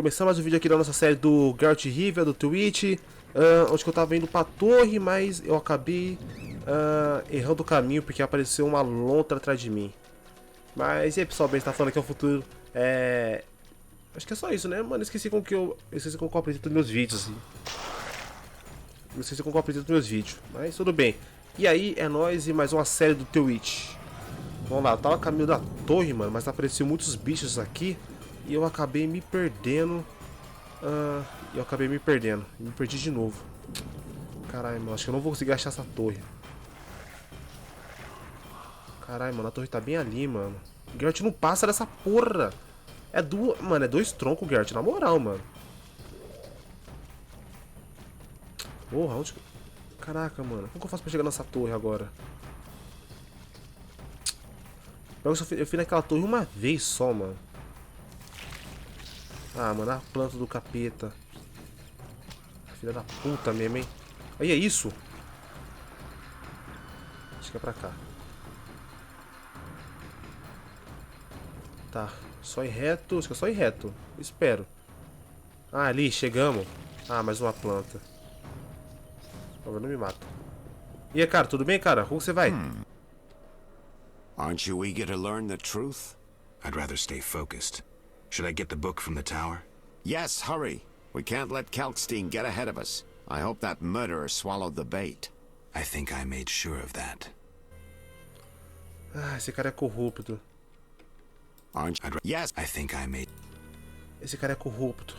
Começando mais um vídeo aqui da nossa série do Geralt of Rivia, do Twitch, onde eu tava indo pra torre, mas eu acabei errando o caminho porque apareceu uma lontra atrás de mim. Mas e aí, pessoal, bem, você tá falando que é o futuro. Acho que é só isso, né? Mano, esqueci como eu apresento meus vídeos. Assim. Não esqueci como eu apresento meus vídeos, mas tudo bem. E aí, é nóis e mais uma série do Twitch. Vamos lá, eu tava a caminho da torre, mano, mas apareceu muitos bichos aqui. E eu acabei me perdendo. Me perdi de novo. Caralho, mano. Acho que eu não vou conseguir achar essa torre. Caralho, mano. A torre tá bem ali, mano. O Geralt não passa dessa porra. Mano, é dois troncos, Geralt. Na moral, mano. Porra, onde... Caraca, mano. Como que eu faço pra chegar nessa torre agora? Eu fui naquela torre uma vez só, mano. Ah, mano, a planta do capeta. Filha da puta mesmo, hein? Aí é isso? Acho que é pra cá. Tá, só ir reto. Acho que é só ir reto. Espero. Ah, ali, chegamos. Ah, mais uma planta. Não me mata. E aí, cara, tudo bem, cara? Como você vai? Aren't you eager to learn the truth? I'd rather stay focused. Should I get the book from the tower? Yes, hurry. We can't let Kalkstein get ahead of us. I hope that murderer swallowed the bait. I think I made sure of that. Ah, esse cara é corrupto. Aren't you? Yes, I think I made... Esse cara é corrupto.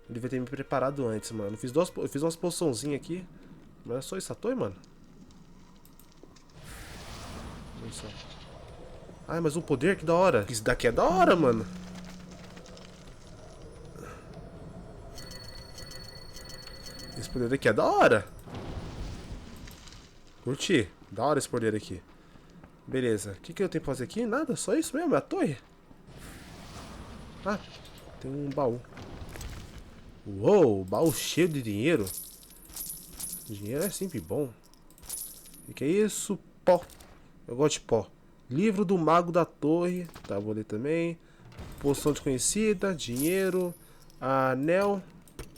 Eu devia ter me preparado antes, mano. Eu fiz umas poçãozinhas aqui. Mas é só isso, a torre, mano. Olha só. Ai, mas um poder, que da hora. Isso daqui é da hora, mano. Esse poder daqui é da hora. Curti. Da hora esse poder aqui. Beleza. O que eu tenho pra fazer aqui? Nada, só isso mesmo, é a torre. Ah, tem um baú. Uou, baú cheio de dinheiro. Dinheiro é sempre bom. O que é isso? Pó. Eu gosto de pó. Livro do Mago da Torre. Tá, vou ler também. Poção desconhecida. Dinheiro. Anel.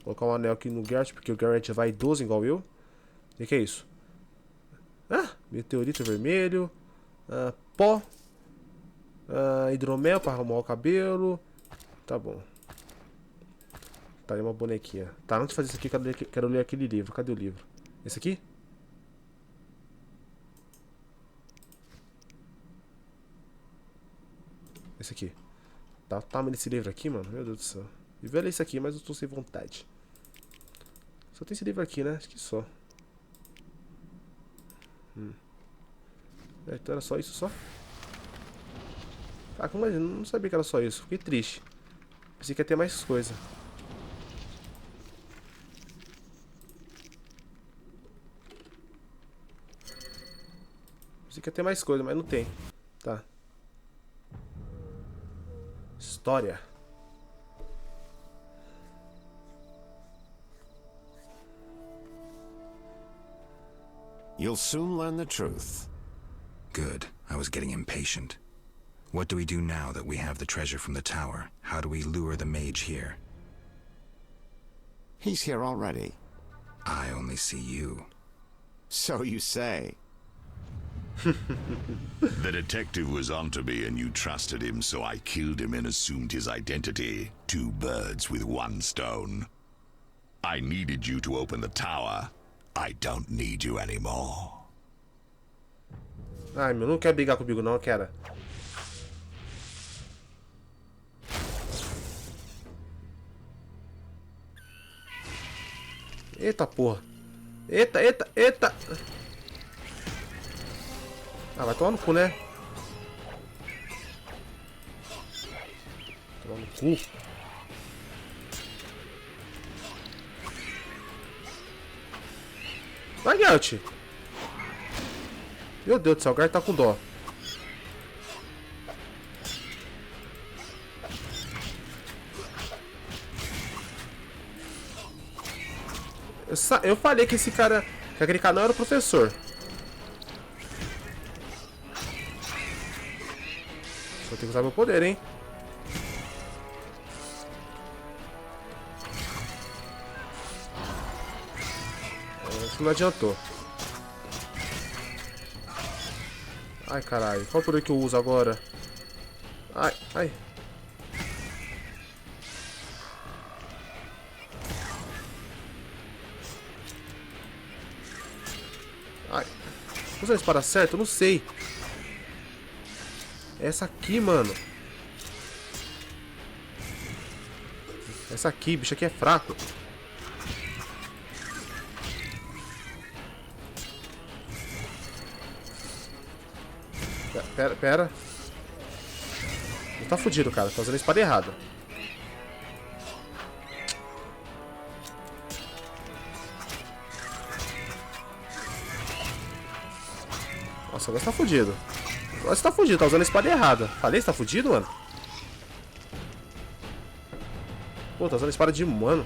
Vou colocar um anel aqui no Geralt, porque o Geralt vai 12 igual eu. O que é isso? Ah, meteorito vermelho. Pó. Hidromel para arrumar o cabelo. Tá bom. Tá aí uma bonequinha. Tá, antes de fazer isso aqui, quero ler aquele livro. Cadê o livro? Esse aqui? Esse aqui. Tá o tamanho desse livro aqui, mano. Meu Deus do céu. Eu ia ler isso aqui, mas eu tô sem vontade. Só tem esse livro aqui, né? Acho que só. Então era só isso, só? Ah, como eu não sabia que era só isso. Fiquei triste. Pensei que ia ter mais coisa. Pensei que ia ter mais coisa, mas não tem. Tá. História. You'll soon learn the truth. Good. I was getting impatient. What do we do now that we have the treasure from the tower? How do we lure the mage here? He's here already. I only see you. So you say. The detective was onto me and you trusted him, so I killed him and assumed his identity. 2 birds with 1 stone. I needed you to open the tower. I don't need you anymore. Ai, meu, não quer brigar comigo não, cara. Eita porra. Eita, eita, eita. Ah, vai tomar no cu, né? Tomar no cu. Vai, Geralt. Meu Deus do céu, o Geralt tá com dó. Eu falei que esse cara... Que aquele canal era o professor. Só tenho que usar meu poder, hein? Acho que não adiantou. Ai, caralho. Qual poder que eu uso agora? Ai, ai. Ai. Usa a espada certa? Eu não sei. Essa aqui, mano. Essa aqui, bicho aqui é fraco. Pera. Não tá fudido, cara. Tá usando a espada errada. Nossa, agora você tá fudido. Agora você tá fudido, tá usando a espada errada. Falei, você tá fudido, mano? Pô, tá usando a espada de humano.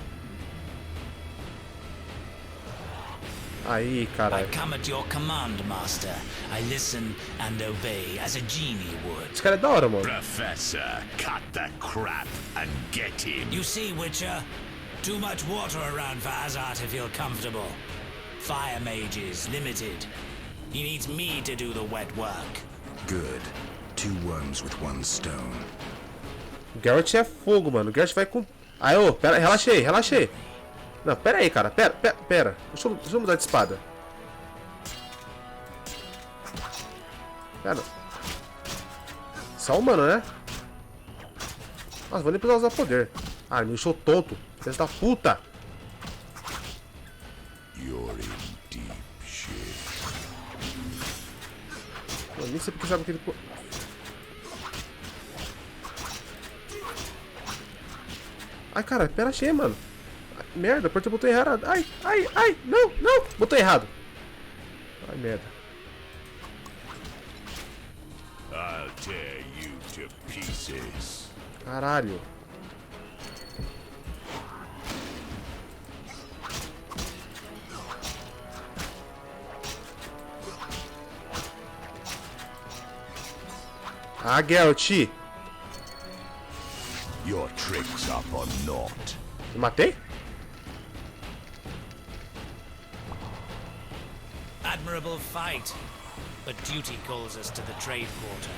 Aí, caralho. I come at your command, master. I listen and obey as a genie would. Esse cara é da hora, mano. Professor, cut the crap and get him. You see, Witcher? Too much water around for Azar to feel comfortable. Fire mage is limited. He needs me to do the wet work. Good. 2 worms with 1 stone. O Geralt é fogo, mano. O Geralt vai com... Aí, ô, pera, relaxa aí. Não, pera aí, cara. Pera. Deixa eu mudar de espada. Pera. Só humano, né? Nossa, vou nem precisar usar poder. Ah, me deixou tonto. Filha da puta. You're in deep shit. Eu nem sei porque sabe aquele... Ai, cara, pera, achei, mano. Ai, merda, apertei o botão errado. Ai, não, botão errado. Ai, merda. I'll tear you to pieces. Caralho. Ah, Geralt. Your tricks are for naught. Eu matei? Admirable fight, but duty calls us to the trade quarter.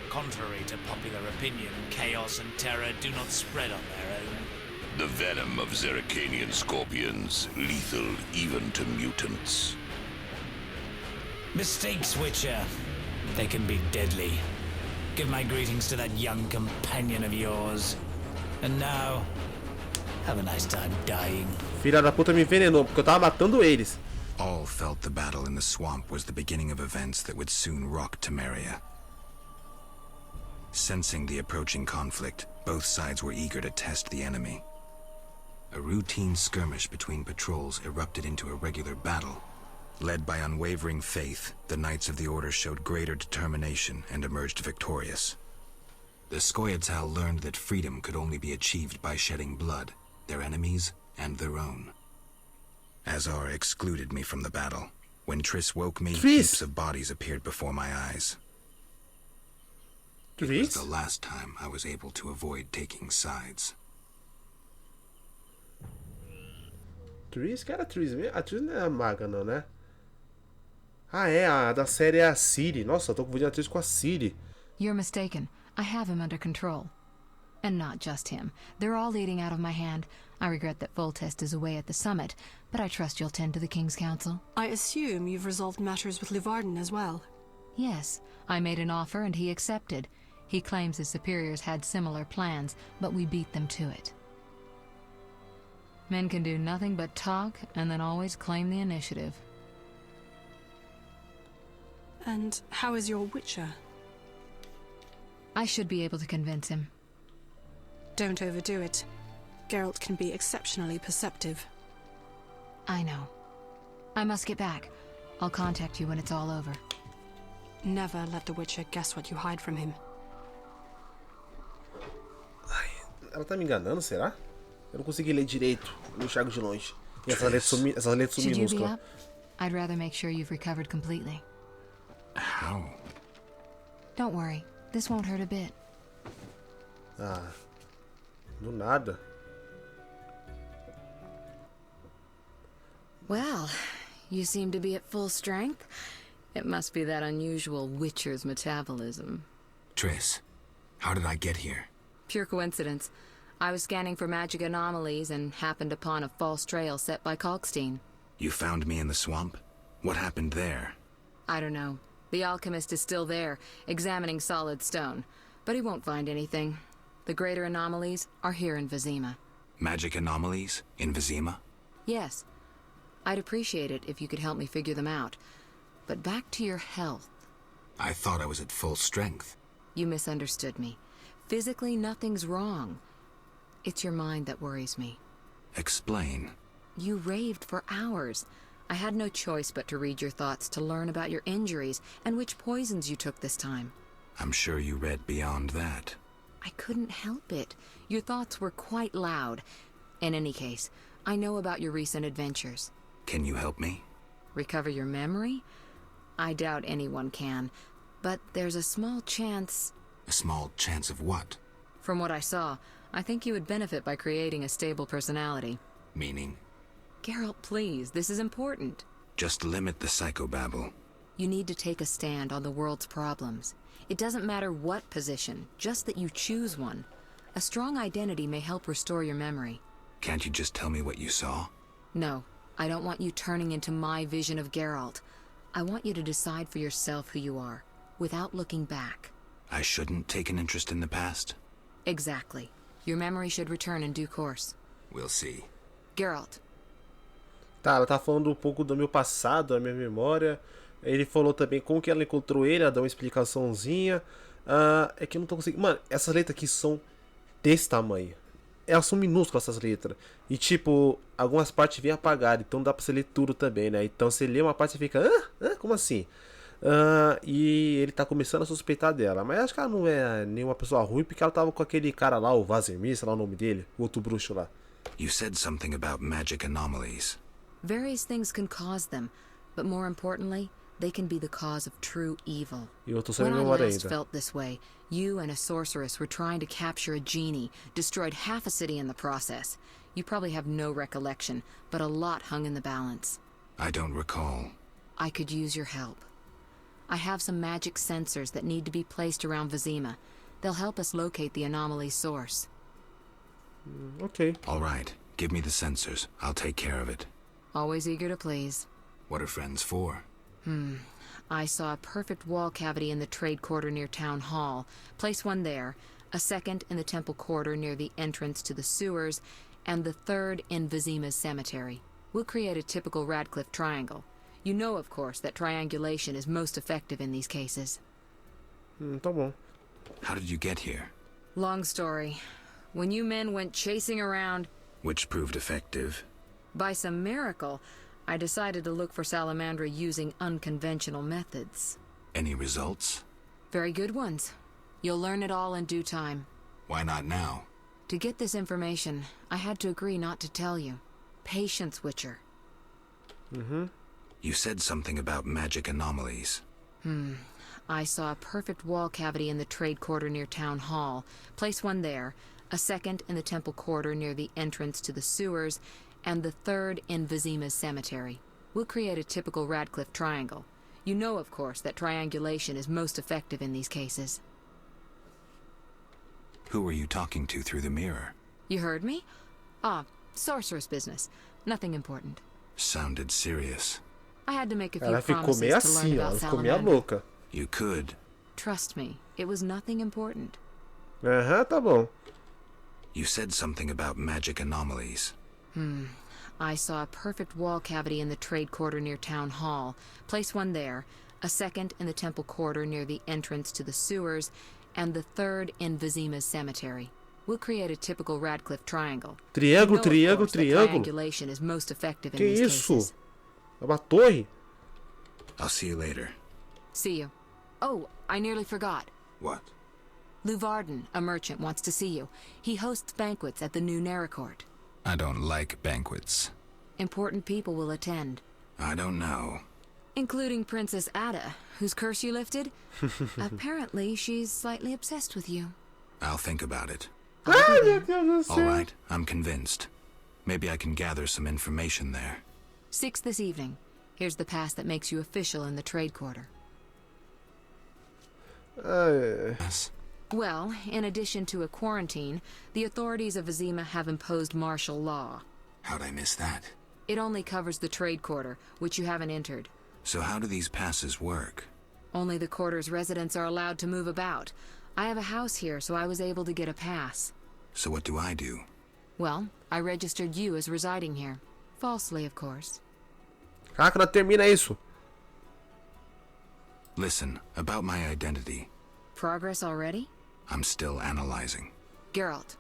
Contrary to popular opinion, chaos and terror do not spread on their own. The venom of Zerrikanian scorpions, lethal even to mutants. Mistakes, Witcher. They can be deadly. Give my greetings to that young companion of yours. And now, have a nice time dying. Filha da puta me envenenou, porque eu tava matando eles. All felt the battle in the swamp was the beginning of events that would soon rock Temeria. Sensing the approaching conflict, both sides were eager to test the enemy. A routine skirmish between patrols erupted into a regular battle. Led by unwavering faith, the Knights of the Order showed greater determination and emerged victorious. The Scoia'tael learned that freedom could only be achieved by shedding blood, their enemies and their own. Azar excluded me from the battle. When Triss woke me, heaps of bodies appeared before my eyes. It was the last time I was able to avoid taking sides. Triss? Que era Triss mesmo? A Triss não é a maga, não, né? Ah, é. A da série é a Ciri. Nossa, eu tô confundindo a Triss com a Ciri. You're mistaken. I have him under control. And not just him. They're all eating out of my hand. I regret that Voltest is away at the summit, but I trust you'll tend to the King's Council. I assume you've resolved matters with Livarden as well. Yes, I made an offer and he accepted. He claims his superiors had similar plans, but we beat them to it. Men can do nothing but talk and then always claim the initiative. And how is your Witcher? I should be able to convince him. Don't overdo it. Geralt can be exceptionally perceptive. I know. I must get back. I'll contact you when it's all over. Never let the Witcher guess what you hide from him. Ai, ela tá me enganando, será? Eu não consegui ler direito. Eu enxergo de longe. E essas letras são Should you be minúsculas. up? I'd rather make sure you've recovered completely. How? Don't worry. This won't hurt a bit. Ah, do nada. Well, You seem to be at full strength. It must be that unusual Witcher's metabolism. Triss, how did I get here? Pure coincidence. I was scanning for magic anomalies and happened upon a false trail set by Kalkstein. You found me in the swamp? What happened there? I don't know. The alchemist is still there, examining solid stone. But he won't find anything. The greater anomalies are here in Vizima. Magic anomalies? In Vizima? Yes. I'd appreciate it if you could help me figure them out. But back to your health. I thought I was at full strength. You misunderstood me. Physically, nothing's wrong. It's your mind that worries me. Explain. You raved for hours. I had no choice but to read your thoughts to learn about your injuries and which poisons you took this time. I'm sure you read beyond that. I couldn't help it. Your thoughts were quite loud. In any case, I know about your recent adventures. Can you help me? Recover your memory? I doubt anyone can. But there's a small chance... A small chance of what? From what I saw, I think you would benefit by creating a stable personality. Meaning? Geralt, please, this is important. Just limit the psychobabble. You need to take a stand on the world's problems. It doesn't matter what position, just that you choose one. A strong identity may help restore your memory. Can't you just tell me what you saw? No, I don't want you turning into my vision of Geralt. I want you to decide for yourself who you are, without looking back. I shouldn't take an interest in the past? Exactly. Your memory should return in due course. We'll see. Geralt. Tá, ela tá falando um pouco do meu passado, da minha memória. Ele falou também como que ela encontrou ele, ela dá uma explicaçãozinha. É que eu não tô conseguindo... Mano, essas letras aqui são desse tamanho. Elas são minúsculas, essas letras. E tipo, algumas partes vêm apagadas, então não dá pra você ler tudo também, né? Então você lê uma parte e fica... Como assim? E ele tá começando a suspeitar dela. Mas acho que ela não é nenhuma pessoa ruim, porque ela tava com aquele cara lá, o Vazimir, sei lá o nome dele, o outro bruxo lá. You said something about magic anomalies. Various things can cause them, but more importantly, they can be the cause of true evil. E eu tô sem When I memória last ainda. felt this way, you and a sorceress were trying to capture a genie, destroyed half a city in the process. You probably have no recollection, but a lot hung in the balance. I don't recall. I could use your help. I have some magic sensors that need to be placed around Vizima. They'll help us locate the anomaly's source. Ok. All right. Give me the sensors. I'll take care of it. Always eager to please. What are friends for? I saw a perfect wall cavity in the trade quarter near Town Hall. Place one there, a second in the temple quarter near the entrance to the sewers, and the third in Vizima's cemetery. We'll create a typical Radcliffe triangle. You know, of course, that triangulation is most effective in these cases. Tá bom. How did you get here? Long story. When you men went chasing around, Which proved effective. by some miracle, I decided to look for Salamandra using unconventional methods. Any results? Very good ones. You'll learn it all in due time. Why not now? To get this information, I had to agree not to tell you. Patience, Witcher. You said something about magic anomalies. I saw a perfect wall cavity in the trade quarter near Town Hall. Place one there, a second in the temple quarter near the entrance to the sewers, and the third in Vizima's cemetery. We'll create a typical Radcliffe triangle. You know, of course, that triangulation is most effective in these cases. Who were you talking to through the mirror? You heard me? Ah, sorceress business. Nothing important. Sounded serious. I had to make a few Ela ficou promises meio to learn assim, ó. about Ela ficou meio Salamandra. louca. You could. Trust me, it was nothing important. Tá bom. You said something about magic anomalies. I saw a perfect wall cavity in the trade quarter near Town Hall. Place one there, a second in the temple quarter near the entrance to the sewers, and the third in Vizima's cemetery. We'll create a typical Radcliffe triangle. Triângulo, You know, of triângulo, course, that triângulo. triangulation is most effective in Que these isso? cases. É uma torre? I'll see you later. See you. Oh, I nearly forgot. What? Luvarden, a merchant, wants to see you. He hosts banquets at the new Neracourt. I don't like banquets. Important people will attend, I don't know. including Princess Ada, whose curse you lifted. Apparently, she's slightly obsessed with you. I'll think about it. Ai, meu Deus do All céu. right, I'm convinced. Maybe I can gather some information there. 6 this evening. Here's the pass that makes you official in the trade quarter. Yes. Well, in addition to a quarantine, the authorities of Vizima have imposed martial law. How'd I miss that? It only covers the trade quarter, which you haven't entered. So how do these passes work? Only the quarter's residents are allowed to move about. I have a house here, so I was able to get a pass. So what do I do? Well, I registered you as residing here. Falsely, of course. Caraca, não termina isso. Listen, about my identity. Progress already? I'm still analyzing. Geralt.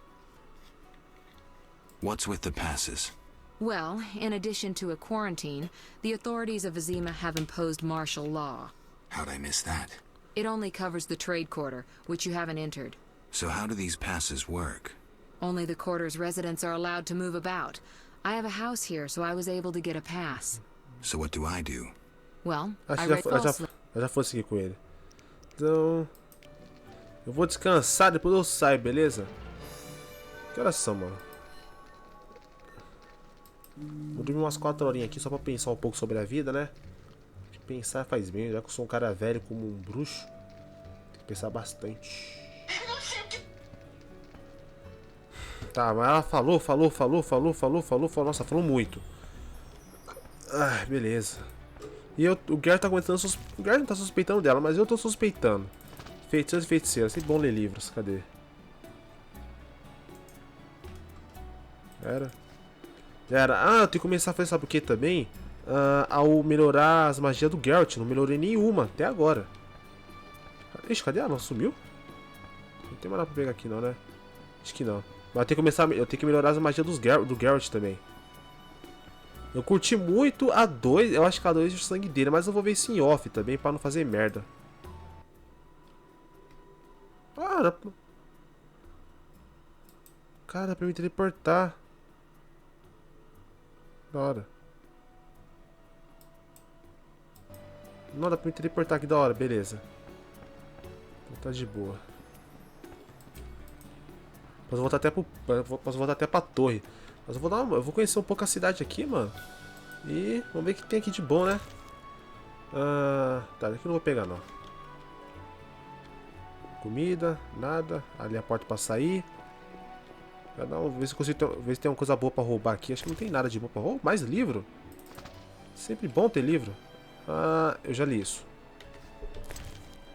What's with the passes? Well, in addition to a quarantine, the authorities of Vizima have imposed martial law. How'd I miss that? It only covers the trade quarter, which you haven't entered. So how do these passes work? Only the quarter's residents are allowed to move about. I have a house here, so I was able to get a pass. So what do I do? Well, Acho I que read falsely. já fosse aqui com ele. Então... eu vou descansar, depois eu saio, beleza? Que horas são, mano? Vou dormir umas 4 horinhas aqui só pra pensar um pouco sobre a vida, né? Pensar faz bem, já que eu sou um cara velho como um bruxo. Tem que pensar bastante. Tá, mas ela falou. Nossa, falou muito. Ah, beleza. E o Geralt tá comentando. O Geralt não tá suspeitando dela, mas eu tô suspeitando. Feiticeiros e feiticeiras. Sempre bom ler livros. Cadê? Ah, eu tenho que começar a fazer, sabe o que também? Ao melhorar as magias do Geralt. Não melhorei nenhuma até agora. Ixi, cadê ela? Não sumiu? Não tem mais nada pra pegar aqui não, né? Acho que não. Mas eu tenho que melhorar as magias do Geralt também. Eu curti muito a 2. Eu acho que a 2 é o sangue dele. Mas eu vou ver isso em off também pra não fazer merda. Cara, dá pra me teleportar. Da hora. Não, dá pra me teleportar aqui da hora, beleza. Então tá de boa. Posso voltar até pra torre. Mas eu vou conhecer um pouco a cidade aqui, mano. E vamos ver o que tem aqui de bom, né? Tá, daqui eu não vou pegar não. Comida, nada. Ali a porta pra sair. Vamos ver se consigo ver se tem uma coisa boa pra roubar aqui. Acho que não tem nada de boa pra roubar. Mais livro? Sempre bom ter livro. Eu já li isso.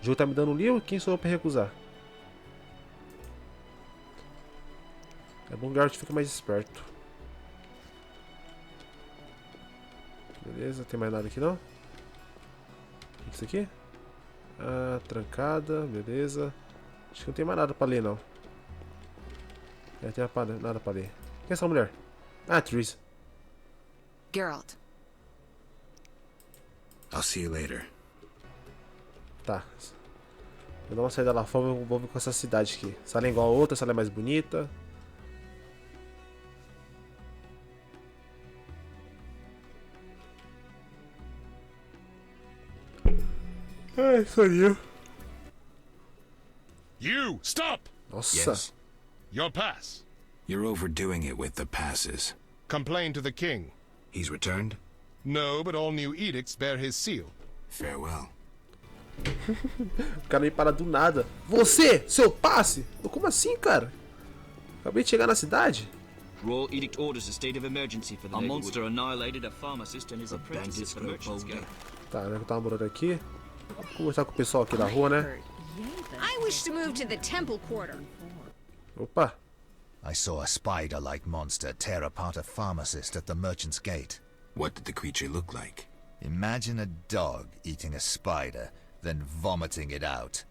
O jogo tá me dando um livro, quem sou eu pra recusar? É bom que o Geralt fica mais esperto. Beleza, tem mais nada aqui não? O que é isso aqui? Trancada, beleza. Acho que não tem mais nada pra ler não. Não tem nada pra ler. Quem é essa mulher? Tris. Geralt. I'll see you later. Tá. Vou dar uma saída lá fora, vou ver com essa cidade aqui. Se ela é igual a outra, se ela é mais bonita. Saiu. You, stop! Nossa. Yes. Your pass. You're overdoing it with the passes. Complain to the king. He's returned? No, but all new edicts bear his seal. Farewell. O cara me para do nada. Você, seu passe? Como assim, cara? Acabei de chegar na cidade. Royal edict orders a state of emergency for the neighborhood. A monster annihilated a pharmacist and his apprentice at the merchant's gate. Tá, né, que eu tava morando aqui. Vou conversar com o pessoal aqui da rua, né? I wish to move to the temple quarter. Opa. I saw a spider-like monster tear apart a pharmacist at the merchant's gate. What did the creature look like? Imagine a dog eating a spider, then vomiting it out.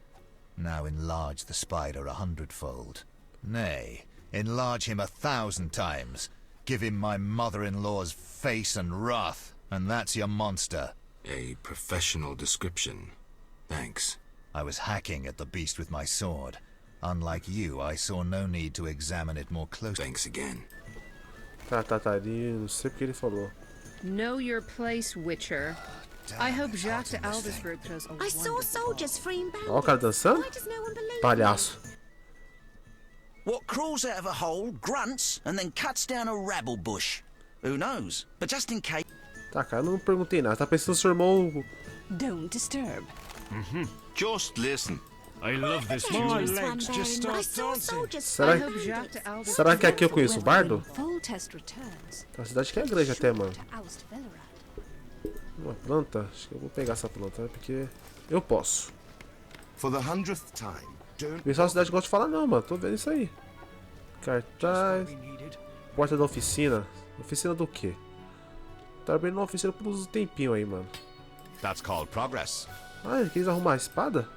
Now enlarge the spider 100-fold. Nay, enlarge him 1,000 times. Give him my mother-in-law's face and wrath, and that's your monster. A professional description. Thanks. I was hacking at the beast with my sword. Unlike you, I saw no need to examine it more closely. Thanks again. Tá, ele, não sei porque ele falou. Know your place, Witcher. I hope Jacques de Aldersburg does a I saw soldiers freeing bandits. Ó o cara dançando? Why does no one believe Palhaço. What crawls out of a hole, grunts, and then cuts down a rabble bush? Who knows? But just in case... Tá, cara, eu não perguntei nada. Tá pensando se seu irmão... Don't disturb. Just listen. I love this My legs just start dancing. Será que aqui eu conheço o bardo? Full test returns. A cidade que é grande até, mano. To oust Velorad. Uma planta? Acho que eu vou pegar essa planta, né? Porque eu posso. For the 100th time, don't... O pessoal da cidade gosta de falar não, mano. Tô vendo isso aí. Cartaz. Porta da oficina. Oficina do quê? Trabalhei numa oficina por uns tempinho aí, mano. That's called progress. Ah, ele quis arrumar a espada?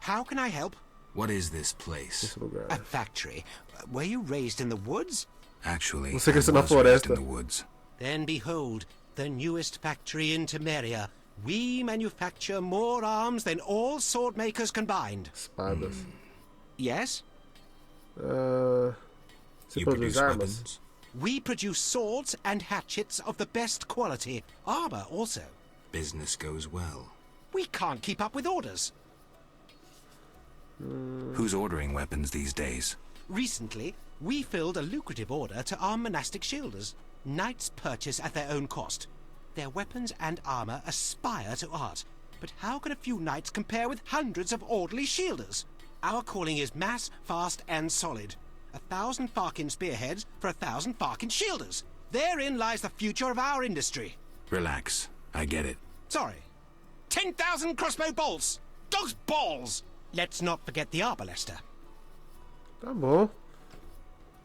How can I help? What is this place? Esse lugar. A factory. Were you raised in the woods? Actually, Você I cresceu na was raised floresta. in the woods. Then behold, the newest factory in Temeria. We manufacture more arms than all sword makers combined. Espadas. Yes? Você produz armas? Weapons? We produce swords and hatchets of the best quality. Armor also. Business goes well. We can't keep up with orders. Who's ordering weapons these days? Recently, we filled a lucrative order to arm monastic shielders. Knights purchase at their own cost. Their weapons and armor aspire to art. But how can a few knights compare with hundreds of orderly shielders? Our calling is mass, fast, and solid. 1,000 Farkin spearheads for 1,000 Farkin shielders. Therein lies the future of our industry. Relax. I get it. Sorry. 10,000 crossbow bolts! Dog's balls! Let's not forget the arbalester. Tá bom.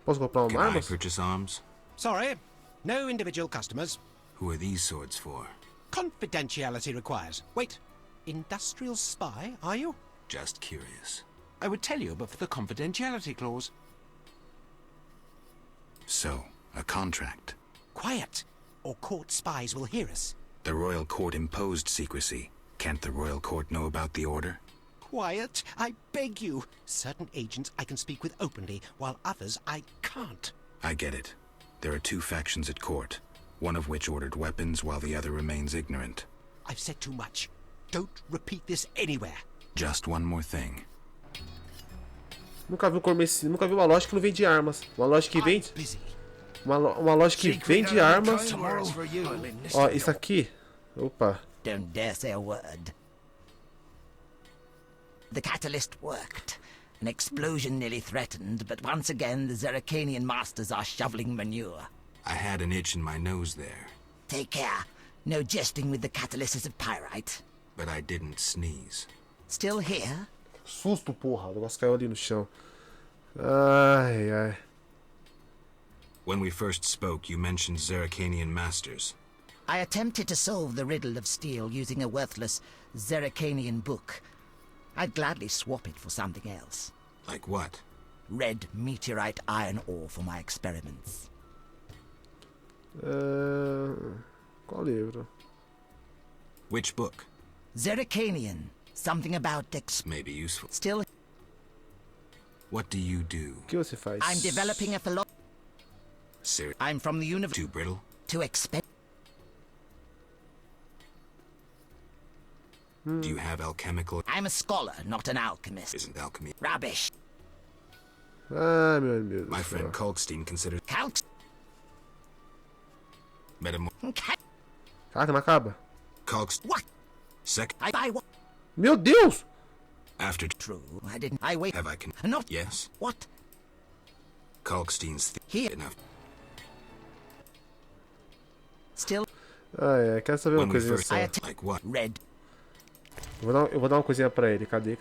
Posso comprar uma Can I arma? purchase arms? Sorry. No individual customers. Who are these swords for? Confidentiality requires. Wait. Industrial spy, are you? Just curious. I would tell you, but for the confidentiality clause. So, a contract. Quiet, or court spies will hear us. The royal court imposed secrecy. Can't the royal court know about the order? Quiet, I beg you. Certain agents I can speak with openly, while others I can't. I get it. There are two factions at court, one of which ordered weapons while the other remains ignorant. I've said too much. Don't repeat this anywhere. Just one more thing. Nunca vi uma loja que não vende armas. Uma loja que vende... Uma loja que vende armas. Ó, isso aqui... Opa. Don't dare say a word. The catalyst worked. An explosion nearly threatened, but once again the Zeracanian masters are shoveling manure. I had an itch in my nose there. Take care. No jesting with the catalysis of pyrite. But I didn't sneeze. Still here? Susto, porra. O negócio caiu ali no chão. Ai, ai. When we first spoke, you mentioned Zeracanian masters. I attempted to solve the riddle of steel using a worthless Zeracanian book. I'd gladly swap it for something else. Like what? Red meteorite iron ore for my experiments. Qual livro? Which book? Zeracanian. Something about May be useful. Still... What do you do? O que você faz? I'm developing a philosophy. I'm from the universe. Too brittle? To expect... Do you have alchemical... I'm a scholar, not an alchemist. Isn't alchemy... Rubbish. Ai, meu Deus. My friend Kalkstein considers... Caraca, não acaba. Kalkstein... What? Second... I what? Meu Deus! After... True, I didn't... I wait... Have I can... Not... Yes? What? Kalkstein's... Here... Enough. Still... Ai, quero saber uma coisinha só. Like what? Red. Eu vou dar uma coisinha pra ele. Cadê?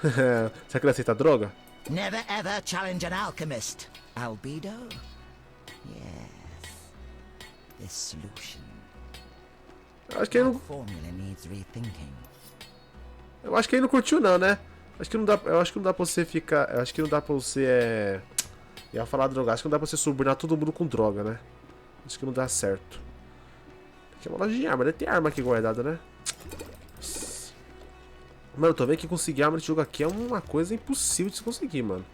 Será que ele aceita droga? Never ever challenge an alchemist. Albedo? Yes. This solution. Eu acho que ele não... Formula needs rethinking. Eu acho que ele não curtiu não, né? Eu acho que não dá pra você ficar... Eu acho que não dá pra você, ia falar droga. Acho que não dá pra você subornar todo mundo com droga, né? Acho que não dá certo. Aqui é uma loja de arma, deve ter arma aqui guardada, né? Mano, eu tô vendo que conseguir arma nesse jogo aqui é uma coisa impossível de se conseguir, mano.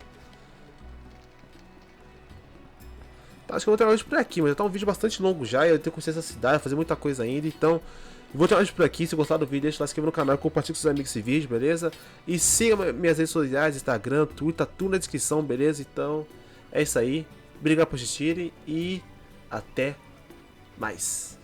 Acho que eu vou terminar hoje por aqui, mas já tá um vídeo bastante longo já. Eu tenho que conhecer essa cidade, fazer muita coisa ainda. Então, eu vou terminar hoje por aqui. Se gostar do vídeo, deixa o like, se inscreva no canal, compartilhe com seus amigos esse vídeo, beleza? E siga minhas redes sociais, Instagram, Twitter, tá tudo na descrição, beleza? Então, é isso aí. Obrigado por assistirem e Até mais.